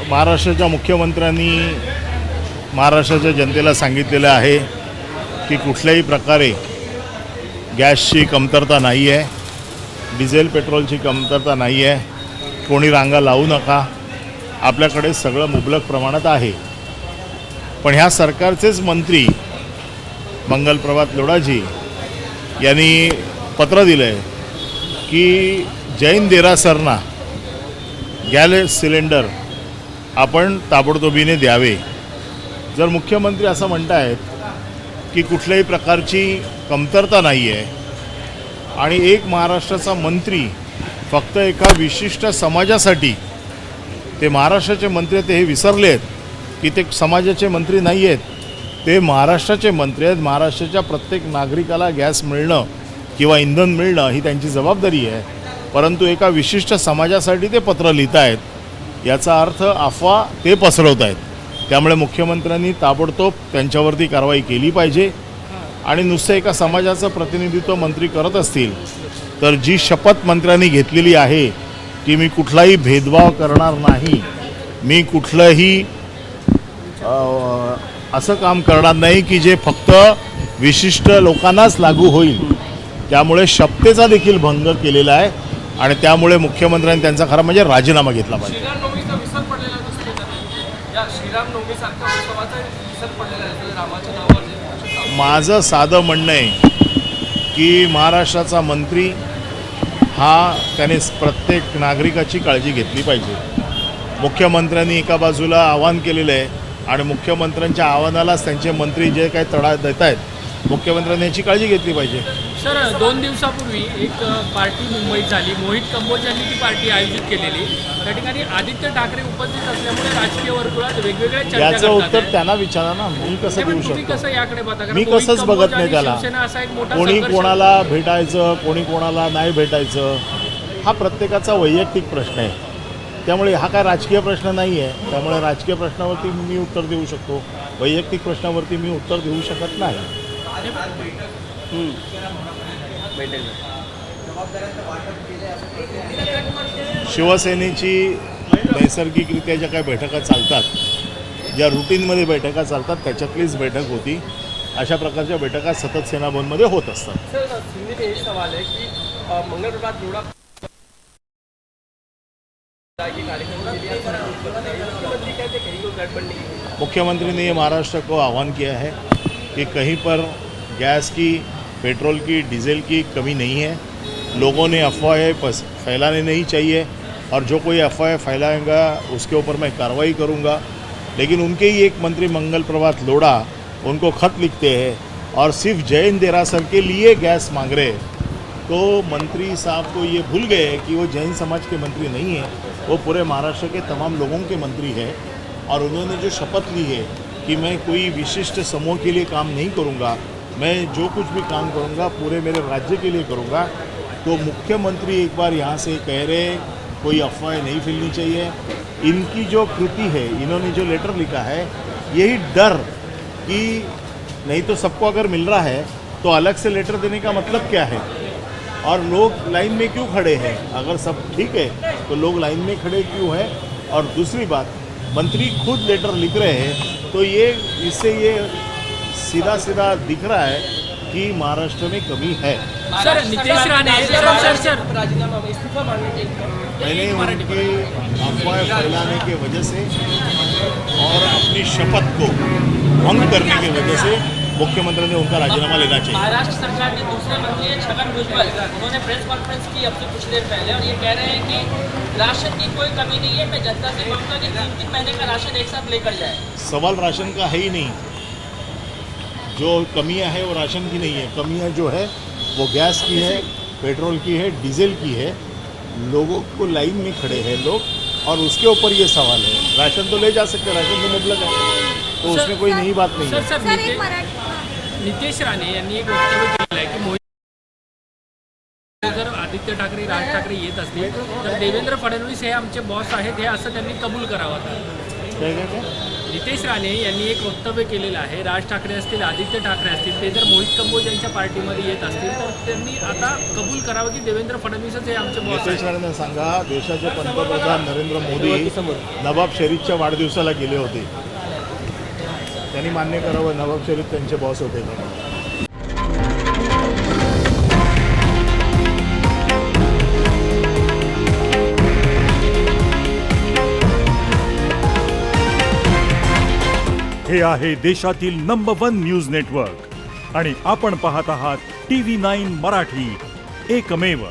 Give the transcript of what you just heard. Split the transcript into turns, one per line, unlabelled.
महाराष्ट्राच्या मुख्यमंत्र्यांनी महाराष्ट्राच्या जनतेला सांगितलेलं आहे की कुठल्याही प्रकारे गॅसची कमतरता नाही आहे, डिझेल पेट्रोलची कमतरता नाही आहे, कोणी रांगा लावू नका, आपल्याकडे सगळं मुबलक प्रमाणात आहे. पण ह्या सरकारचेच मंत्री मंगल प्रभात लोढाजी यांनी पत्र दिलं आहे की जैन देरासरना गॅस सिलेंडर आपण ताबडतोबीने द्यावे. जर मुख्यमंत्री असं म्हणत आहेत की कुठल्याही प्रकारची कमतरता नाही आहे आणि एक महाराष्ट्राचा मंत्री फक्त एका विशिष्ट समाजासाठी, ते महाराष्ट्राचे मंत्री आहेत, ते हे विसरले आहेत की ते समाजाचे मंत्री नाही आहेत, ते महाराष्ट्राचे मंत्री आहेत. महाराष्ट्राच्या प्रत्येक नागरिकाला गॅस मिळणं किंवा इंधन मिळणं ही त्यांची जबाबदारी आहे. परंतु एका विशिष्ट समाजासाठी ते पत्र लिहित आहेत, याचा अर्थ अफवा ते पसरवत आहेत. त्यामुळे मुख्यमंत्र्यांनी ताबडतोब त्यांच्यावरती कारवाई केली पाहिजे. आणि नुसतं एका समाजाचं प्रतिनिधित्व मंत्री करत असतील तर जी शपथ मंत्र्यांनी घेतलेली आहे की मी कुठलाही भेदभाव करणार नाही, मी कुठलंही असं काम करणार नाही की जे फक्त विशिष्ट लोकांनाच लागू होईल, त्यामुळे शपथेचा देखील भंग केलेला आहे. आणि त्यामुळे मुख्यमंत्र्यांनी त्यांचा खरा म्हणजे राजीनामा घेतला पाहिजे. माझं साधं म्हणणं आहे की महाराष्ट्राचा मंत्री हा त्याने प्रत्येक नागरिकाची काळजी घेतली पाहिजे. मुख्यमंत्र्यांनी एका बाजूला आवाहन केलेलं आहे आणि मुख्यमंत्र्यांच्या आव्हानालाच त्यांचे मंत्री जे काही तडा देत आहेत, मुख्यमंत्र्यांनी याची काळजी घेतली पाहिजे.
सर, 2 दिवसापूर्वी एक पार्टी मुंबईत झाली, मोहित कंबोज यांनी ती पार्टी आयोजित केलेली. त्या ठिकाणी आदित्य ठाकरे उपस्थित असल्यामुळे राजकीय वर्तुळात वेगवेगळ्या चर्चा
याचं उत्तर त्यांना विचारा ना, मी कसं देऊ शकतो?
कसं याकडे बघता?
मी कसंच बघत नाही त्याला. कोणी कोणाला भेटायचं, कोणी कोणाला नाही भेटायचं, हा प्रत्येकाचा वैयक्तिक प्रश्न आहे. त्यामुळे हा काय राजकीय प्रश्न नाही आहे. त्यामुळे राजकीय प्रश्नावरती मी उत्तर देऊ शकतो, वैयक्तिक प्रश्नावरती मी उत्तर देऊ शकत नाही. शिवसेनेची नैसर्गिकरित्या ज्या काही बैठका चालतात, ज्या रुटीनमध्ये बैठका चालतात, त्याच्यातलीच बैठक होती. अशा प्रकारच्या बैठका सतत सेनाभवनमध्ये होत असतात.
सवाल आहे की मंगल प्रभात लोढा
मुख्यमंत्री ने महाराष्ट्र को आह्वान किया है कि कहीं पर गैस की, पेट्रोल की, डीजल की कमी नहीं है. लोगों ने अफवाहें फैलाने नहीं चाहिए और जो कोई अफवाहें फैलाएगा उसके ऊपर मैं कार्रवाई करूंगा. लेकिन उनके ही एक मंत्री मंगल प्रभात लोढ़ा उनको खत लिखते हैं और सिर्फ जैन देरासर के लिए गैस मांग रहे हैं. तो मंत्री साहब को ये भूल गए कि वो जैन समाज के मंत्री नहीं है, वो पूरे महाराष्ट्र के तमाम लोगों के मंत्री हैं. और उन्होंने जो शपथ ली है कि मैं कोई विशिष्ट समूह के लिए काम नहीं करूँगा, मैं जो कुछ भी काम करूँगा पूरे मेरे राज्य के लिए करूँगा. तो मुख्यमंत्री एक बार यहाँ से कह रहे हैं कोई अफवाहें नहीं फैलनी चाहिए. इनकी जो कृति है, इन्होंने जो लेटर लिखा है, यही डर कि नहीं तो सबको अगर मिल रहा है तो अलग से लेटर देने का मतलब क्या है, और लोग लाइन में क्यों खड़े हैं? अगर सब ठीक है तो लोग लाइन में खड़े क्यों हैं? और दूसरी बात, मंत्री खुद लेटर लिख रहे हैं, तो ये इससे ये सीधा सीधा दिख रहा है कि महाराष्ट्र में कमी है.
सर, नितेश राणे राजीनामा इस्तीफा मांगने के
मैंने उनकी अफवाह फैलाने की वजह से और अपनी शपथ को भंग करने की वजह से मुख्यमंत्री ने उनका राजीनामा लेना चाहिए.
महाराष्ट्र सरकार के दूसरे मंत्री हैं छगन भुजबल, उन्होंने प्रेस कॉन्फ्रेंस की अब से कुछ देर पहले और ये कह रहे हैं कि राशन की कोई कमी नहीं है. मैं जनता से कहूँगा कि 3-3 महीने का राशन एक साथ लेकर जाए.
सवाल राशन का है ही नहीं. जो कमियां है वो राशन की नहीं है. कमियां जो है वो गैस की है, पेट्रोल की है, डीजल की है. लोगों को लाइन में खड़े हैं लोग, और उसके ऊपर ये सवाल है. राशन तो ले जा सकते हैं, राशन तो मुबलक है, तो उसमें कोई नई बात नहीं है.
नितेश राणे यांनी एक वक्तव्य केलेलं आहे की मोहित जर आदित्य ठाकरे, राज ठाकरे येत असतील तर देवेंद्र फडणवीस हे आमचे बॉस आहेत, हे असं त्यांनी कबूल करावं.
काय
नितेश राणे यांनी एक वक्तव्य केलेलं आहे. राज ठाकरे असतील, आदित्य ठाकरे असतील, ते जर मोहित कंबोज यांच्या पार्टीमध्ये येत असतील तर त्यांनी आता कबूल करावं की देवेंद्र फडणवीसच हे आमचे बॉस
नितेश
आहेत.
राणेंना सांगा, देशाचे पंतप्रधान नरेंद्र मोदी नवाब शरीफच्या वाढदिवसाला गेले होते. त्यांनी मान्य करावं नवाब शरीफ त्यांचे बॉस होते म्हणून.
हे आहे देशातील नंबर 1 न्यूज नेटवर्क आणि आपण पाहत आहात TV9 मराठी, एकमेव.